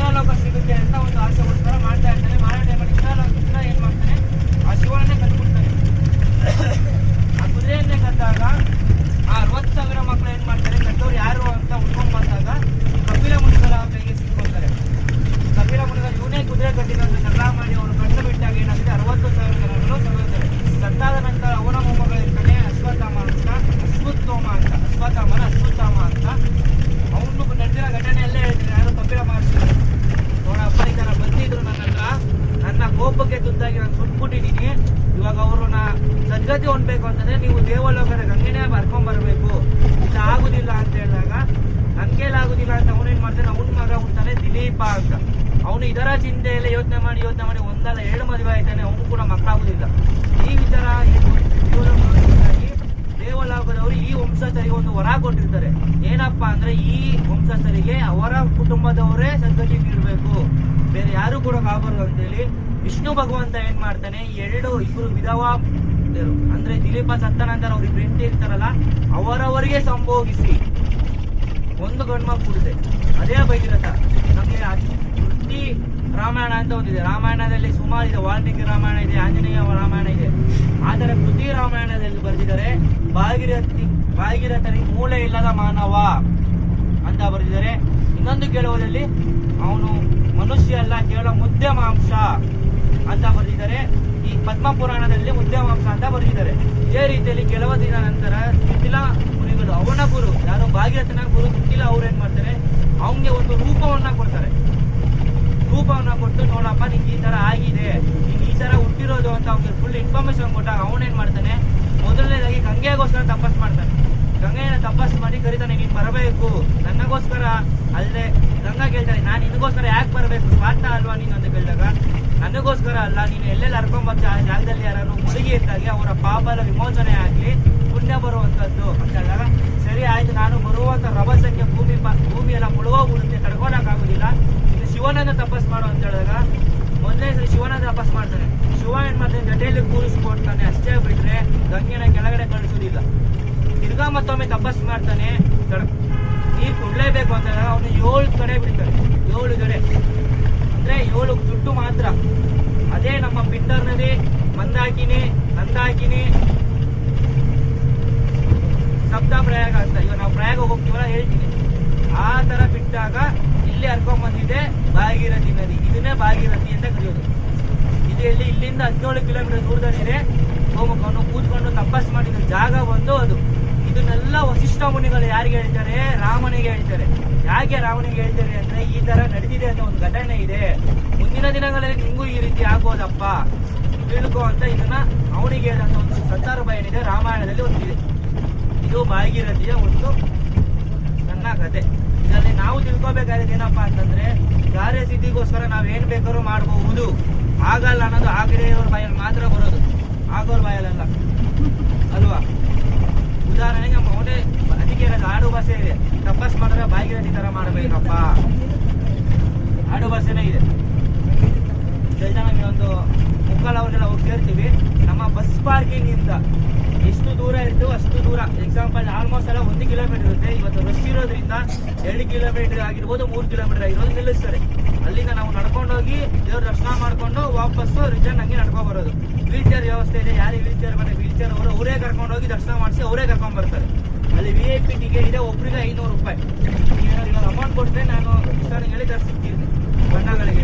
ಇಂದ್ರಲೋಕ ಸಿಗುತ್ತೆ ಅಂತ ಒಂದು ಆಸೆಗೋಸ್ಕರ ಮಾಡ್ತಾ ಇರ್ತಾನೆ. ಮಾಡೋ ಟೈಮಲ್ಲಿ ಇಂದ್ರ ಏನ್ ಮಾಡ್ತಾನೆ, ಆ ಶಿವನನ್ನೇ ಕದ್ಬಿಡ್ತಾನೆ. ಆ ಕುದುರೆಯನ್ನೇ ಕದ್ದಾಗ ಆ 60,000 ಮಕ್ಕಳು ಏನ್ ಮಾಡ್ತಾರೆ, ಕದ್ದವ್ರು ಯಾರು ಅಂತ ಹುಡ್ಕೊಂಡ್ ಬಂದಾಗ ಕಪಿಲ ಮುನಿಗಳ ಕೈಗೆ ಸಿಕ್ಕೊಳ್ತಾರೆ. ಕಪಿಲ ಮುನಿಗಳು ಇವನೇ ಕುದುರೆ ಕಟ್ಟಿದ ಅಂತ ಜಗಳ ಮಾಡಿ ಅವರು ಕಣ್ಣು ಬಿಟ್ಟಾಗ ಏನಾಗಿದೆ, 60,000 ಜನಗಳು ಸರೋತಾರೆ. ಸತ್ತಾದ ನಂತರ ಅವನ ಮೊಮ್ಮಗಳು ಇರ್ತಾನೆ ಅಶ್ವತ್ಥಾಮ ಅಂತ ಅವನು ನಡೆದಿರೋ ಘಟನೆಯಲ್ಲೇ ಹೇಳ್ತೀನಿ. ಯಾರು ಕಪಿಲ ಮಹರ್ಷಿ ನೋಡಪ್ಪ ಈ ತರ ಬಂದಿದ್ರು ನನ್ನ ಹತ್ರ, ನನ್ನ ಕೋಪಕ್ಕೆ ತುತ್ತಾಗಿ ನಾನು ಸುಟ್ಬಿಟ್ಟಿದ್ದೀನಿ. ಇವಾಗ ಅವ್ರನ್ನ ಸದ್ಗತಿ ಹೊಂದ್ಬೇಕು ಅಂತಂದ್ರೆ ನೀವು ದೇವಲೋಕದ ಗಂಗೆನೇ ಬರ್ಕೊಂಡ್ ಬರ್ಬೇಕು, ಇದು ಆಗುದಿಲ್ಲ ಅಂತ ಹೇಳಿದಾಗ ಹಂಗೇಲಾಗುದಿಲ್ಲ ಅಂತ ಅವನೇನ್ ಮಾಡ್ತಾನೆ, ಅವನ ಮಗ ಹುಡ್ತಾನೆ ದಿಲೀಪ ಅಂತ. ಅವನು ಇದರ ಚಿಂತೆಯಲ್ಲೇ ಯೋಚನೆ ಮಾಡಿ ಒಂದಲ್ಲ 7 ಮದುವೆ ಆಯ್ತಾನೆ, ಅವನು ಕೂಡ ಮಕ್ಕಳಾಗುದಿಲ್ಲ. ಈ ವಿಚಾರ ದೇವಲೋಕದವರು ಈ ವಂಶಸ್ಥರಿಗೆ ಒಂದು ವರ ಕೊಟ್ಟಿರ್ತಾರೆ. ಏನಪ್ಪಾ ಅಂದ್ರೆ ಈ ವಂಶಸ್ಥರಿಗೆ ಅವರ ಕುಟುಂಬದವರೇ ಸದ್ಗತಿ ನೀಡಬೇಕು, ಬೇರೆ ಯಾರು ಕೂಡ ಆಗಬಾರ್ದು ಅಂತೇಳಿ ವಿಷ್ಣು ಭಗವಂತ ಏನ್ ಮಾಡ್ತಾನೆ, ಇಬ್ರು ವಿಧವಾ ಅಂದ್ರೆ ದಿಲೀಪ ಸತ್ತ ನಂತರ ಅವ್ರಿಗೆ ಹೆಂಡತಿ ಇರ್ತಾರಲ್ಲ ಅವರವರಿಗೆ ಸಂಭೋಗಿಸಿ ಒಂದು ಗಂಡ್ಮಕ್ ಕೊಡುತ್ತೆ. ಅದೇ ಭಗೀರಥ. ನಮ್ಗೆ ವೃತ್ತಿ ರಾಮಾಯಣ ಅಂತ ಒಂದಿದೆ. ರಾಮಾಯಣದಲ್ಲಿ ಸುಮಾರು ಇದೆ, ವಾಲ್ಮೀಕಿ ರಾಮಾಯಣ ಇದೆ, ಆಂಜನೇಯ ರಾಮಾಯಣ ಇದೆ. ಆದರೆ ಕೃತಿ ರಾಮಾಯಣದಲ್ಲಿ ಬರೆದಿದ್ದಾರೆ ಭಾಗೀರಥನಿಗೆ ಮೂಳೆ ಇಲ್ಲದ ಮಾನವ ಅಂತ ಬರೆದಿದ್ದಾರೆ. ಇನ್ನೊಂದು ಕೇಳುವುದರಲ್ಲಿ ಅವನು ಮನುಷ್ಯ ಅಲ್ಲ, ಕೇವಲ ಮುದ್ದೆ ಮಾಂಸ ಅಂತ ಬರೆದಿದ್ದಾರೆ. ಈ ಪದ್ಮ ಪುರಾಣದಲ್ಲಿ ಮುದ್ದೆ ಮಾಂಸ ಅಂತ ಬರೆದಿದ್ದಾರೆ. ಇದೇ ರೀತಿಯಲ್ಲಿ ಕೆಲವು ದಿನ ನಂತರ ಕುಟಿಲ ಮುನಿಗಳು ಅವನ ಗುರು ಯಾರು ಭಾಗೀರಥನ ಗುರು ಕುಟಿಲ ಅವ್ರು ಏನ್ ಮಾಡ್ತಾರೆ, ಅವನಿಗೆ ಒಂದು ರೂಪವನ್ನ ಕೊಡ್ತಾರೆ. ರೂಪವನ್ನ ಕೊಟ್ಟು ನೋಡಪ್ಪ ನಿಂಗೆ ಈ ತರ ಆಗಿದೆ, ನೀನ್ ಈ ತರ ಹುಟ್ಟಿರೋದು ಅಂತ ಅವ್ನಿಗೆ ಫುಲ್ ಇನ್ಫಾರ್ಮೇಶನ್ ಕೊಟ್ಟಾಗ ಅವನೇನ್ ಮಾಡ್ತಾನೆ, ಮೊದಲನೇದಾಗಿ ಗಂಗೆಗೋಸ್ಕರ ತಪಸ್ ಮಾಡ್ತಾನೆ. ಗಂಗೆಯನ್ನ ತಪಸ್ ಮಾಡಿ ಕರಿತಾನೆ, ನೀನ್ ಬರಬೇಕು ನನಗೋಸ್ಕರ. ಅಲ್ಲದೆ ಗಂಗಾ ಕೇಳ್ತಾನೆ, ನಾನು ನಿನಗೋಸ್ಕರ ಯಾಕೆ ಬರಬೇಕು, ಸ್ವಾರ್ಥ ಅಲ್ವಾ ನೀನು ಅಂತ ಕೇಳಿದಾಗ, ನನಗೋಸ್ಕರ ಅಲ್ಲ, ನೀನು ಎಲ್ಲೆಲ್ಲ ಹರ್ಕೊಂಬರ್ತ ಆ ಜಾಗದಲ್ಲಿ ಯಾರು ಮುಳುಗಿ ಇದ್ದಾಗೆ ಅವರ ಪಾಪದ ವಿಮೋಚನೆ ಆಗ್ಲಿ, ಪುಣ್ಯ ಬರುವಂತದ್ದು ಅಂತ ಹೇಳಿದಾಗ, ಸರಿ ಆಯ್ತು ನಾನು ಬರುವಂತ ರಭಸಕ್ಕೆ ಭೂಮಿ ಎಲ್ಲ ಮುಳುಗೋಗ್ಬಿಡುತ್ತೆ, ತಡ್ಕೊಳಕ್ಕಾಗುದಿಲ್ಲ, ಇದು ಶಿವನನ್ನ ತಪಸ್ ಮಾಡು ಅಂತ ಹೇಳಿದಾಗ ಮೊದಲನೇ ಸರಿ ಶಿವನ ತಪಸ್ ಮಾಡ್ತಾನೆ. ಶಿವ ಏನ್ ಮಾಡ್ತಾನೆ, ಜಟೆಯಲ್ಲಿ ಕೂರಿಸ್ಕೊಡ್ತಾನೆ. ಅಷ್ಟೇ ಬಿಟ್ರೆ ಗಂಗೆನ ಕೆಳಗಡೆ ಕಳಿಸೋದಿಲ್ಲ. ತಿರ್ಗಾ ಮತ್ತೊಮ್ಮೆ ತಪಸ್ ಮಾಡ್ತಾನೆ, ನೀರು ಕೊಡ್ಲೇಬೇಕು ಅಂತ ಹೇಳಿದಾಗ ಅವನು 7 ಕಡೆ ಬಿಡ್ತಾನೆ. 7 ಜಡೆ ಅಂದ್ರೆ 7 ಜುಟ್ಟು ಮಾತ್ರ. ಅದೇ ನಮ್ಮ ಪಿಂಡರ್ ನದಿ, ಮಂದಾಕಿನಿ, ನಂದಾಕಿನಿ, ಸಪ್ತ ಪ್ರಯಾಗ ಅಂತ. ಇವಾಗ ನಾವು ಪ್ರಯಾಗ ಹೋಗ್ತೀವಲ್ಲ ಹೇಳ್ತೀನಿ, ಆ ತರ ಬಿಟ್ಟಾಗ ಇಲ್ಲಿ ಹರ್ಕೊಂಡ್ ಬಂದಿದೆ ಭಾಗೀರಥಿ ನದಿ. ಇದನ್ನೇ ಭಾಗೀರಥಿ ಅಂತ ಕರೆಯೋದು. ಇದು ಇಲ್ಲಿಂದ 17 ಕಿಲೋಮೀಟರ್ ದೂರದಲ್ಲಿದೆ. ಗೋಮುಖವನ್ನು ಕೂತ್ಕೊಂಡು ತಪಸ್ ಮಾಡಿದ ಜಾಗ ಬಂದು ಅದು. ಇದನ್ನೆಲ್ಲ ವಸಿಷ್ಠ ಮುನಿಗಳು ಯಾರಿಗೆ ಹೇಳ್ತಾರೆ, ರಾಮನಿಗೆ ಹೇಳ್ತಾರೆ. ಯಾಕೆ ರಾಮನಿಗೆ ಹೇಳ್ತಾರೆ ಅಂದ್ರೆ ಈ ತರ ನಡೆದಿದೆ ಅಂತ ಒಂದು ಘಟನೆ ಇದೆ, ಮುಂದಿನ ದಿನಗಳಲ್ಲಿ ನಿಂಗೂ ಈ ರೀತಿ ಆಗ್ಬೋದಪ್ಪ ತಿಳ್ಕೊ ಅಂತ ಇದನ್ನ ಅವನಿಗೆ ಹೇಳಿದಂತ ಒಂದು ಸಂದರ್ಭ ಏನಿದೆ ರಾಮಾಯಣದಲ್ಲಿ ಒಂದಿದೆ. ಇದು ಭಾಗೀರಥಿಯ ಒಂದು ಸಣ್ಣ ಕತೆ. ಇದರಲ್ಲಿ ನಾವು ತಿಳ್ಕೊಬೇಕಾದ್ರೆ ಏನಪ್ಪಾ ಅಂತಂದ್ರೆ, ಕಾರ್ಯಸಿದ್ಧಿಗೋಸ್ಕರ ನಾವೇನ್ ಬೇಕಾದ್ರೂ ಮಾಡಬಹುದು, ಆಗಲ್ಲ ಅನ್ನೋದು ಆಗಡೆಯವ್ರ ಬಾಯಲ್ಲಿ ಮಾತ್ರ ಬರೋದು, ಆಗೋರ್ ಬಾಯಲ್ಲ ಅಲ್ವಾ. ಉದಾಹರಣೆಗೆ ನಮ್ಮ ಅವನೇ ಅದಕ್ಕೆ ಆಡು ಭಾಷೆ ಇದೆ, ತಪಸ್ ಮಾಡಿದ್ರೆ ಭಾಗೀರಥಿ ತರ ಮಾಡಬೇಕಪ್ಪ, ಆಡು ಭಾಷೆನೇ ಇದೆ. ನಮಗೆ ಒಂದು ಮುಕ್ಕಾಲ್ ಅವ್ರನ್ನೆಲ್ಲ ಹೋಗಿ ಸೇರ್ತೀವಿ. ನಮ್ಮ ಬಸ್ ಪಾರ್ಕಿಂಗ್ ಇಂದ ಎಷ್ಟು ದೂರ ಇರ್ತೇವೋ ಅಷ್ಟು ದೂರ, ಎಕ್ಸಾಂಪಲ್ ಆಲ್ಮೋಸ್ಟ್ ಎಲ್ಲ 1 ಕಿಲೋಮೀಟರ್ ಇರುತ್ತೆ. ಇವತ್ತು ರಶ್ ಇರೋದ್ರಿಂದ 2 ಕಿಲೋಮೀಟರ್ ಆಗಿರ್ಬೋದು, 3 ಕಿಲೋಮೀಟರ್ ಆಗಿರೋದು ನಿಲ್ಲಿಸ್ತಾರೆ. ಅಲ್ಲಿಂದ ನಾವು ನಡ್ಕೊಂಡೋಗಿ ದೇವ್ರ ದರ್ಶನ ಮಾಡ್ಕೊಂಡು ವಾಪಸ್ಸು ರಿಟರ್ನ್ ಹಂಗೆ ನಡ್ಕೊಂಡ್ ಬರೋದು. ವೀಲ್ ಚೇರ್ ವ್ಯವಸ್ಥೆ ಇದೆ, ಯಾರಿಗೆ ವೀಲ್ ಚೇರ್ ಬಂದ್ರೆ ವೀಲ್ ಚೇರ್ ಅವರೇ ಕರ್ಕೊಂಡೋಗಿ ದರ್ಶನ ಮಾಡಿಸಿ ಅವರೇ ಕರ್ಕೊಂಡ್ ಬರ್ತಾರೆ. ಅಲ್ಲಿ VIP ಟಿಕೆಟ್ ಇದೆ, ಒಬ್ರಿಗೆ 500 ರೂಪಾಯಿ. ನೀವೇನಾದ್ರು ಇವಾಗ ಅಮೌಂಟ್ ಕೊಟ್ಟರೆ ನಾನು ಹೇಳಿ ತರಿಸಿರ್ತೀನಿ ಬಣ್ಣಗಳಿಗೆ.